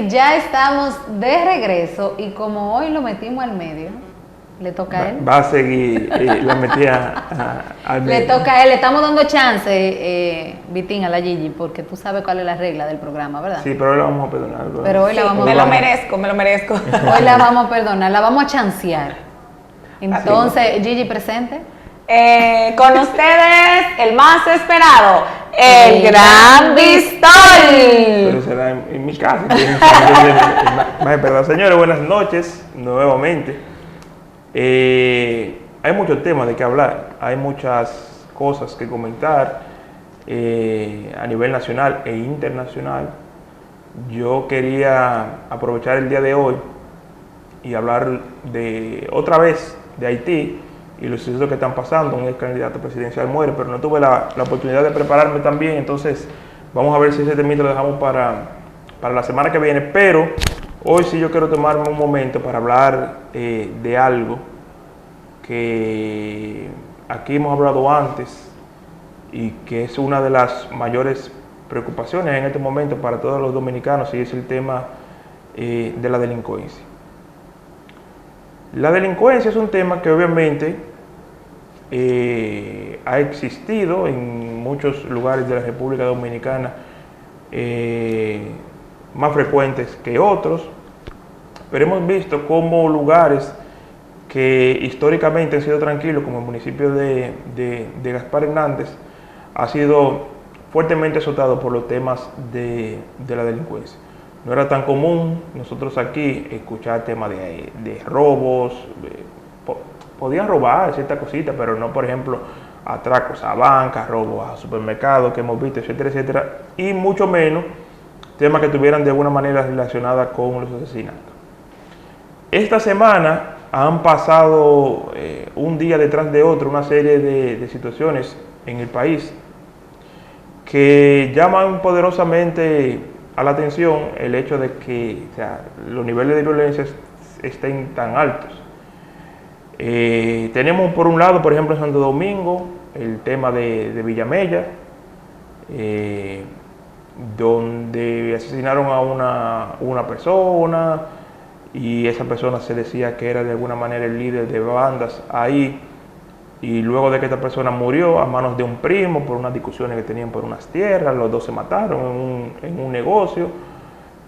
ya estamos de regreso y como hoy lo metimos al medio, le toca a él. Va a seguir la metida al medio. Le toca a él, le estamos dando chance, Vitín, a la Gigi, porque tú sabes cuál es la regla del programa, ¿verdad? Sí, pero hoy la vamos a perdonar. Pero hoy la vamos a perdonar. Me lo merezco. Hoy la vamos a perdonar, la vamos a chancear. Entonces, Gigi, presente. Con ustedes, el más esperado, el Gran Bistol. Pero será en mi casa. Perdón, señores, buenas noches nuevamente. Hay muchos temas de qué hablar, hay muchas cosas que comentar a nivel nacional e internacional. Yo quería aprovechar el día de hoy y hablar de otra vez de Haití y los sucesos que están pasando. Un ex candidato presidencial muere, pero no tuve la oportunidad de prepararme tan bien, entonces vamos a ver si ese temito lo dejamos para la semana que viene, pero hoy sí yo quiero tomarme un momento para hablar de algo que aquí hemos hablado antes y que es una de las mayores preocupaciones en este momento para todos los dominicanos, y es el tema de la delincuencia. La delincuencia es un tema que obviamente ha existido en muchos lugares de la República Dominicana, más frecuentes que otros, pero hemos visto cómo lugares que históricamente han sido tranquilos, como el municipio de Gaspar Hernández, ha sido fuertemente azotado por los temas de la delincuencia. No era tan común nosotros aquí escuchar temas de robos, podían robar ciertas cositas, pero no, por ejemplo, atracos a bancas, robos a supermercados que hemos visto, etcétera, etcétera, y mucho menos temas que tuvieran de alguna manera relacionada con los asesinatos. Esta semana han pasado un día detrás de otro una serie de situaciones en el país que llaman poderosamente a la atención el hecho de que los niveles de violencia estén tan altos. Tenemos por un lado, por ejemplo, en Santo Domingo, el tema de Villamella, donde asesinaron a una persona y esa persona se decía que era de alguna manera el líder de bandas ahí, y luego de que esta persona murió a manos de un primo por unas discusiones que tenían por unas tierras, los dos se mataron en un negocio.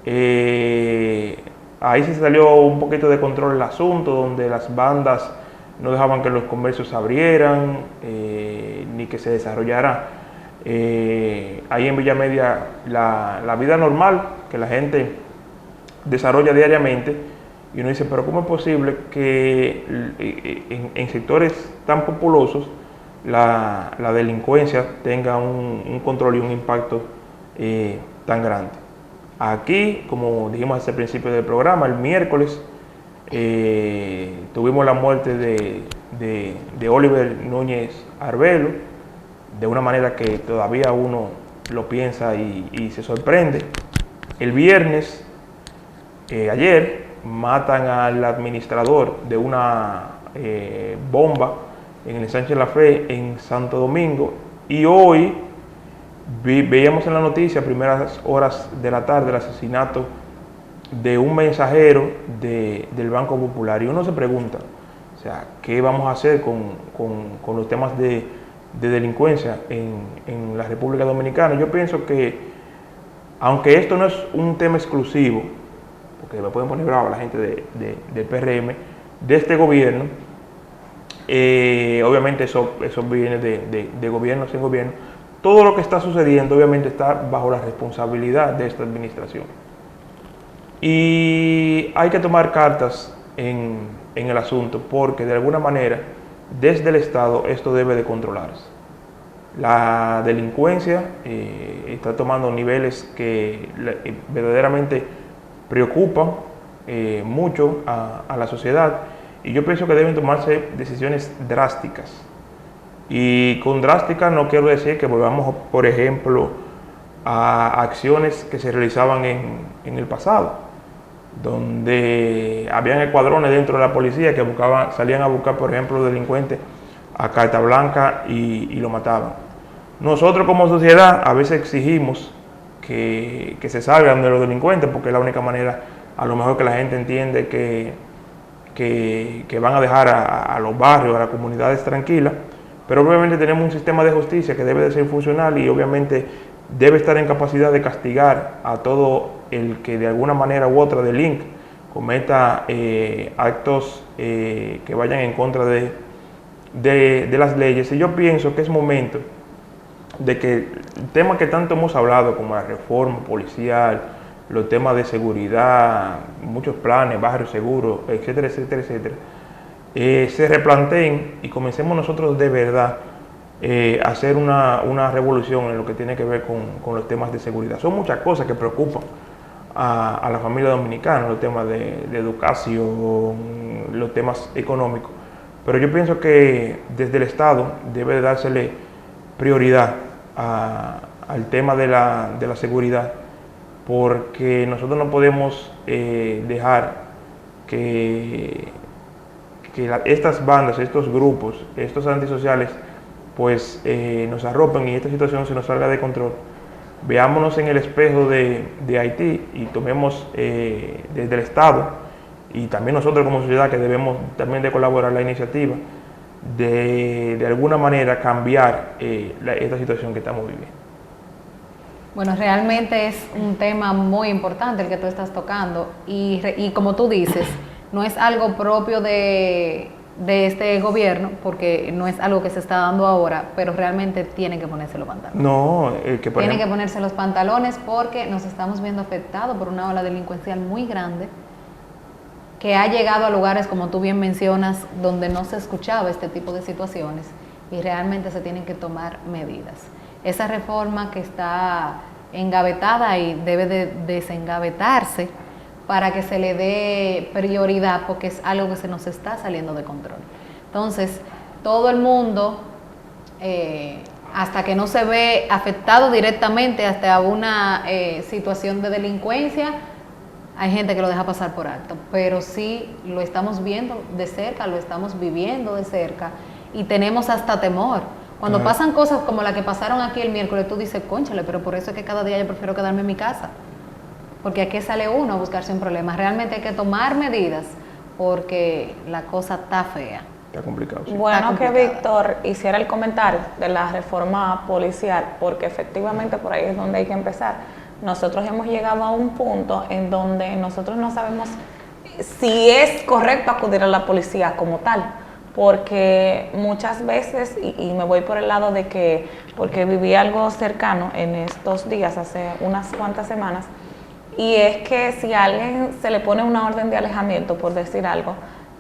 Ahí se salió un poquito de control el asunto, donde las bandas no dejaban que los comercios se abrieran ni que se desarrollara ahí en Villamedia la vida normal que la gente desarrolla diariamente. Y uno dice, pero ¿cómo es posible que en sectores tan populosos la delincuencia tenga un control y un impacto tan grande? Aquí, como dijimos al principio del programa, el miércoles tuvimos la muerte de Oliver Núñez Arbelo, de una manera que todavía uno lo piensa y se sorprende. El viernes, ayer, matan al administrador de una bomba en el Sánchez La Fe en Santo Domingo, y hoy veíamos en la noticia a primeras horas de la tarde el asesinato de un mensajero del Banco Popular, y uno se pregunta, o sea, ¿qué vamos a hacer con los temas de delincuencia en la República Dominicana? Yo pienso que, aunque esto no es un tema exclusivo, porque me pueden poner bravo la gente del PRM, de este gobierno, obviamente eso viene de gobierno sin gobierno, todo lo que está sucediendo obviamente está bajo la responsabilidad de esta administración. Y hay que tomar cartas en el asunto, porque de alguna manera desde el Estado esto debe de controlarse. La delincuencia está tomando niveles que verdaderamente preocupan mucho a la sociedad, y yo pienso que deben tomarse decisiones drásticas. Y con drásticas no quiero decir que volvamos, por ejemplo, a acciones que se realizaban en el pasado, donde habían escuadrones dentro de la policía que salían a buscar, por ejemplo, delincuentes a carta blanca y lo mataban. Nosotros como sociedad a veces exigimos que se salgan de los delincuentes, porque es la única manera, a lo mejor, que la gente entiende que van a dejar a los barrios, a las comunidades tranquilas. Pero obviamente tenemos un sistema de justicia que debe de ser funcional y obviamente debe estar en capacidad de castigar a todo el que de alguna manera u otra delinque, cometa actos que vayan en contra de las leyes. Y yo pienso que es momento de que el tema que tanto hemos hablado, como la reforma policial, los temas de seguridad, muchos planes, barrios seguros, etcétera, etcétera, etcétera, se replanteen y comencemos nosotros de verdad a hacer una revolución en lo que tiene que ver con los temas de seguridad. Son muchas cosas que preocupan a la familia dominicana, los temas de educación, los temas económicos, pero yo pienso que desde el Estado debe dársele prioridad al tema de la seguridad, porque nosotros no podemos dejar que estas bandas, estos grupos, estos antisociales, pues nos arropen y esta situación se nos salga de control. Veámonos en el espejo de Haití y tomemos desde el Estado y también nosotros como sociedad, que debemos también de colaborar la iniciativa de alguna manera cambiar esta situación que estamos viviendo. Bueno, realmente es un tema muy importante el que tú estás tocando y como tú dices, no es algo propio de este gobierno, porque no es algo que se está dando ahora, pero realmente tienen que ponerse los pantalones. No, tienen que ponerse los pantalones porque nos estamos viendo afectados por una ola delincuencial muy grande que ha llegado a lugares, como tú bien mencionas, donde no se escuchaba este tipo de situaciones y realmente se tienen que tomar medidas. Esa reforma que está engavetada y debe de desengavetarse para que se le dé prioridad, porque es algo que se nos está saliendo de control. Entonces, todo el mundo, hasta que no se ve afectado directamente hasta una situación de delincuencia, hay gente que lo deja pasar por alto, pero sí lo estamos viendo de cerca, lo estamos viviendo de cerca y tenemos hasta temor. Cuando pasan cosas como la que pasaron aquí el miércoles, tú dices, cónchale, pero por eso es que cada día yo prefiero quedarme en mi casa. Porque aquí sale uno a buscarse un problema. Realmente hay que tomar medidas porque la cosa está fea. Está complicado. Sí. Bueno, que Víctor hiciera el comentario de la reforma policial, porque efectivamente por ahí es donde hay que empezar. Nosotros hemos llegado a un punto en donde nosotros no sabemos si es correcto acudir a la policía como tal, porque muchas veces, y me voy por el lado de que, porque viví algo cercano en estos días, hace unas cuantas semanas, y es que si a alguien se le pone una orden de alejamiento, por decir algo,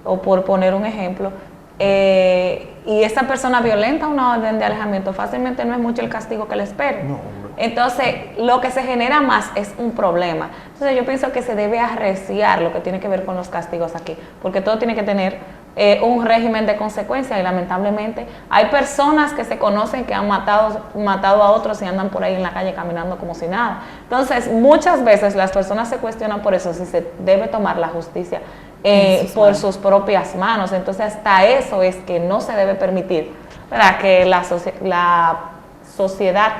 o por poner un ejemplo, y esa persona violenta una orden de alejamiento, fácilmente no es mucho el castigo que le espera. No, entonces, lo que se genera más es un problema. Entonces, yo pienso que se debe arreciar lo que tiene que ver con los castigos aquí, porque todo tiene que tener un régimen de consecuencias y lamentablemente hay personas que se conocen que han matado a otros y andan por ahí en la calle caminando como si nada. Entonces, muchas veces las personas se cuestionan por eso, si se debe tomar la justicia por sus propias manos. Entonces, hasta eso es que no se debe permitir, ¿verdad?, que la sociedad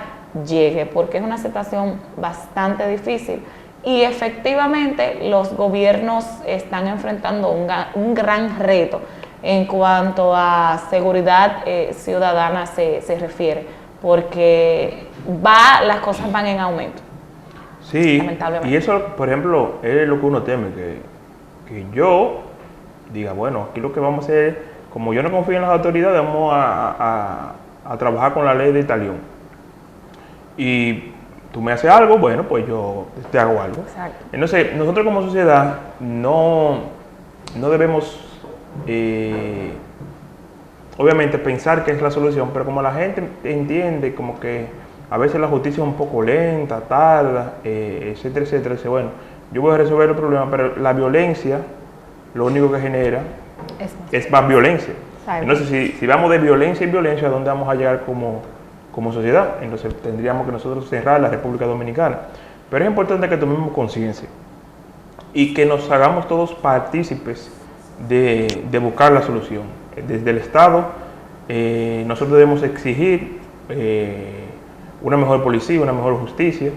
llegue, porque es una situación bastante difícil y efectivamente los gobiernos están enfrentando un gran reto en cuanto a seguridad ciudadana se refiere, porque las cosas van en aumento. Sí, lamentablemente. Y eso, por ejemplo, es lo que uno teme, que yo diga, bueno, aquí lo que vamos a hacer es, como yo no confío en las autoridades, vamos a trabajar con la ley de talión. Y tú me haces algo, bueno, pues yo te hago algo. Exacto. Entonces, nosotros como sociedad no debemos, obviamente, pensar que es la solución, pero como la gente entiende como que a veces la justicia es un poco lenta, tarda, etcétera, etcétera, dice, bueno, yo voy a resolver el problema, pero la violencia lo único que genera es más violencia. Exacto. Entonces, si vamos de violencia en violencia, ¿a dónde vamos a llegar como sociedad? Entonces tendríamos que nosotros cerrar la República Dominicana. Pero es importante que tomemos conciencia y que nos hagamos todos partícipes de buscar la solución. Desde el Estado, nosotros debemos exigir una mejor policía, una mejor justicia,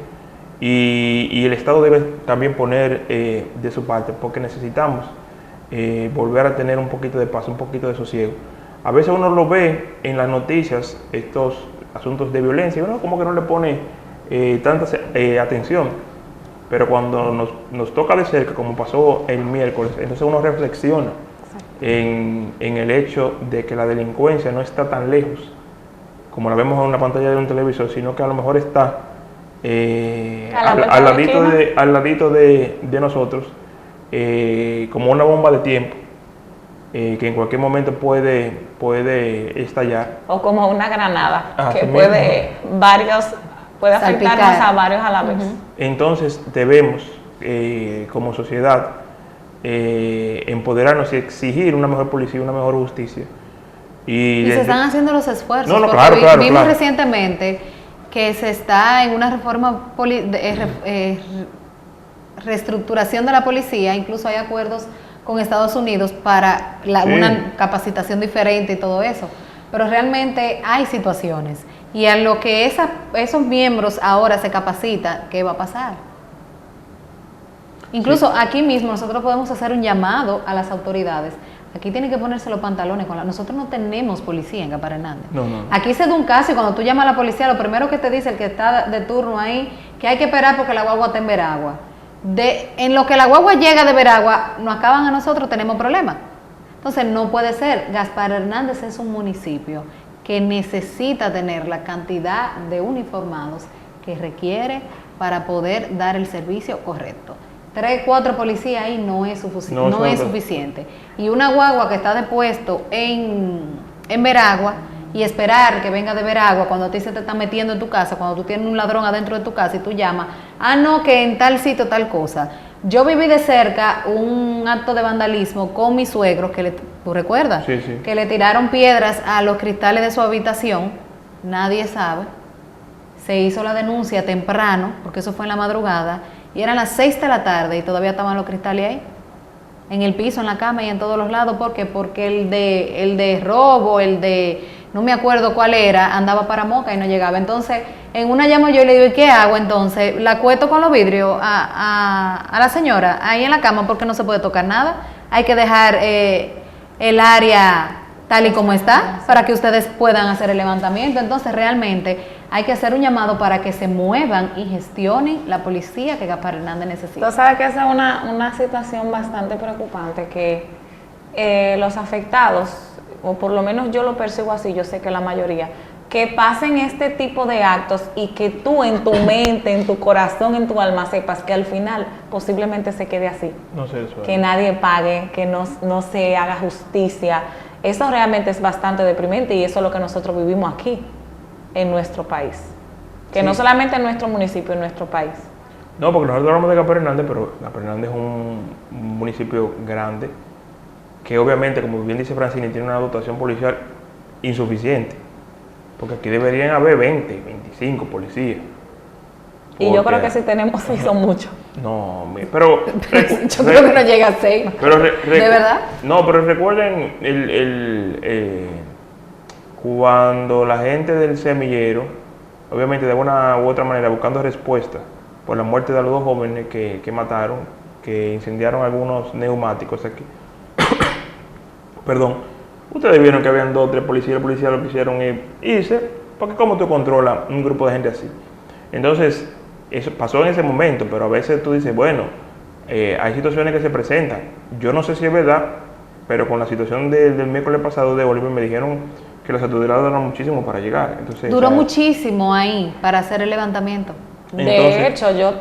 y el Estado debe también poner de su parte, porque necesitamos volver a tener un poquito de paz, un poquito de sosiego. A veces uno lo ve en las noticias, estos asuntos de violencia, y uno como que no le pone tanta atención, pero cuando nos toca de cerca, como pasó el miércoles, entonces uno reflexiona en el hecho de que la delincuencia no está tan lejos como la vemos en una pantalla de un televisor, sino que a lo mejor está al ladito de nosotros, como una bomba de tiempo, que en cualquier momento puede estallar. O como una granada, que mismo. puede afectarnos a varios a la vez. Entonces debemos, como sociedad, empoderarnos y exigir una mejor policía, una mejor justicia. Y se están haciendo los esfuerzos. No, claro. Vimos recientemente que se está en una reforma reestructuración de la policía, incluso hay acuerdos con Estados Unidos para una capacitación diferente y todo eso. Pero realmente hay situaciones y a lo que esos miembros ahora se capacitan, ¿qué va a pasar? Incluso aquí mismo nosotros podemos hacer un llamado a las autoridades. Aquí tienen que ponerse los pantalones. Nosotros no tenemos policía en Gaspar Hernández. No. Aquí se da un caso y cuando tú llamas a la policía, lo primero que te dice el que está de turno ahí, que hay que esperar porque la guagua está en Veragua. En lo que la guagua llega de Veragua, nos acaban a nosotros, tenemos problemas. Entonces no puede ser. Gaspar Hernández es un municipio que necesita tener la cantidad de uniformados que requiere para poder dar el servicio correcto. 3, 4 policías ahí no es suficiente. Y una guagua que está de puesto en Veragua y esperar que venga de Veragua cuando a ti se te está metiendo en tu casa, cuando tú tienes un ladrón adentro de tu casa y tú llamas, no, que en tal sitio tal cosa. Yo viví de cerca un acto de vandalismo con mi suegro, ¿tú recuerdas? Sí. Que le tiraron piedras a los cristales de su habitación, nadie sabe. Se hizo la denuncia temprano, porque eso fue en la madrugada, y eran las 6 de la tarde y todavía estaban los cristales ahí, en el piso, en la cama y en todos los lados. ¿Por qué? Porque el de robo, no me acuerdo cuál era, andaba para Moca y no llegaba. Entonces, en una llamo yo y le digo, ¿y qué hago entonces? La acuesto con los vidrios a la señora ahí en la cama porque no se puede tocar nada. Hay que dejar el área tal y como está para que ustedes puedan hacer el levantamiento. Entonces, realmente hay que hacer un llamado para que se muevan y gestionen la policía que Gaspar Hernández necesita. Tú sabes que esa es una situación bastante preocupante, que los afectados, o por lo menos yo lo percibo así, yo sé que la mayoría, que pasen este tipo de actos y que tú en tu mente, en tu corazón, en tu alma sepas que al final posiblemente se quede así. No sé eso. Que nadie pague, que no se haga justicia. Eso realmente es bastante deprimente y eso es lo que nosotros vivimos aquí, en nuestro país. Que no solamente en nuestro municipio, en nuestro país. No, porque nosotros hablamos de Gaspar Hernández, pero Gaspar Hernández es un municipio grande, que obviamente, como bien dice Francini, tiene una dotación policial insuficiente. Porque aquí deberían haber 20, 25 policías. Y yo creo que si tenemos 6 son muchos. No, pero... yo creo que no llega a 6. ¿De verdad? No, pero recuerden cuando la gente del semillero, obviamente de una u otra manera buscando respuesta por la muerte de los 2 jóvenes que mataron, que incendiaron algunos neumáticos aquí. Perdón. Ustedes vieron que habían 2 o 3 policías, los policías lo que hicieron es irse, porque ¿cómo tú controlas un grupo de gente así? Entonces, eso pasó en ese momento, pero a veces tú dices, bueno, hay situaciones que se presentan. Yo no sé si es verdad, pero con la situación del miércoles pasado de Bolívar me dijeron que las autoridades duraron muchísimo para llegar. Entonces, duró muchísimo ahí para hacer el levantamiento. De hecho, yo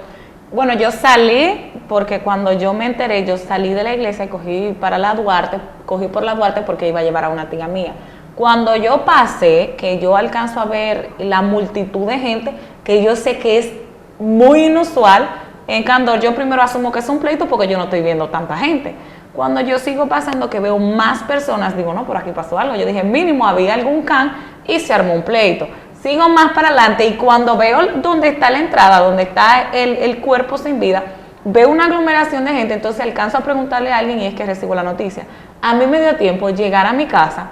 salí, porque cuando yo me enteré, yo salí de la iglesia y cogí por la Duarte porque iba a llevar a una tía mía. Cuando yo pasé, que yo alcanzo a ver la multitud de gente, que yo sé que es muy inusual, en Candor yo primero asumo que es un pleito porque yo no estoy viendo tanta gente. Cuando yo sigo pasando, que veo más personas, digo, no, por aquí pasó algo. Yo dije, mínimo había algún can y se armó un pleito. Sigo más para adelante y cuando veo dónde está la entrada, donde está el cuerpo sin vida, veo una aglomeración de gente, entonces alcanzo a preguntarle a alguien y es que recibo la noticia. A mí me dio tiempo llegar a mi casa,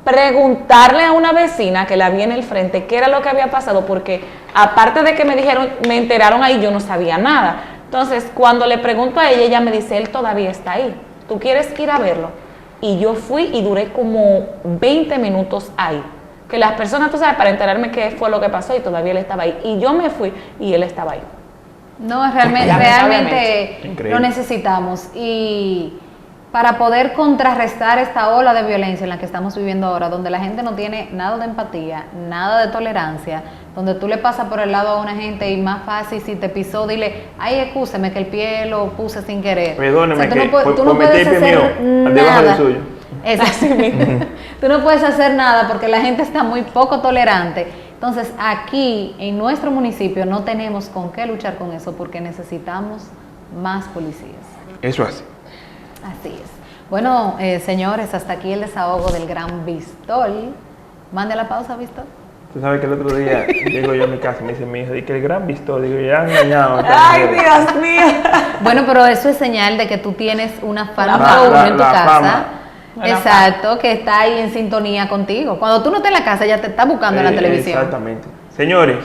preguntarle a una vecina que la vi en el frente qué era lo que había pasado, porque aparte de que me dijeron, me enteraron ahí, yo no sabía nada. Entonces, cuando le pregunto a ella, ella me dice, él todavía está ahí, ¿tú quieres ir a verlo? Y yo fui y duré como 20 minutos ahí. Que las personas, tú sabes, para enterarme qué fue lo que pasó, y todavía él estaba ahí. Y yo me fui y él estaba ahí. No, realmente Increíble. lo necesitamos. Y para poder contrarrestar esta ola de violencia en la que estamos viviendo ahora, donde la gente no tiene nada de empatía, nada de tolerancia, donde tú le pasas por el lado a una gente y más fácil, si te pisó, dile, ay, excúseme que el pie lo puse sin querer. Perdóneme, tú no, que tú no metí puedes el pie hacer mío debajo del suyo. Tú no puedes hacer nada porque la gente está muy poco tolerante. Entonces, aquí en nuestro municipio no tenemos con qué luchar con eso porque necesitamos más policías. Eso así. Así es. Bueno, señores, hasta aquí el desahogo del gran Bistol. Mande la pausa, Bistol. Tú sabes que el otro día llego yo a mi casa y me dice mi hijo, que el gran Bistol, digo, ya han engañado. a esta ¡Ay, mujer. Dios mío! Bueno, pero eso es señal de que tú tienes una fan La número uno en tu la casa. fama. Exacto, que está ahí en sintonía contigo. Cuando tú no estás en la casa, ya te está buscando en la televisión. Exactamente. Señores,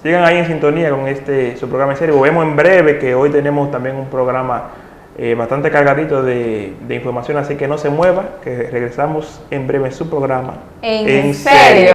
sigan ahí en sintonía con su programa en serio. Vemos en breve que hoy tenemos también un programa bastante cargadito de información, así que no se mueva, que regresamos en breve en su programa. ¿En serio?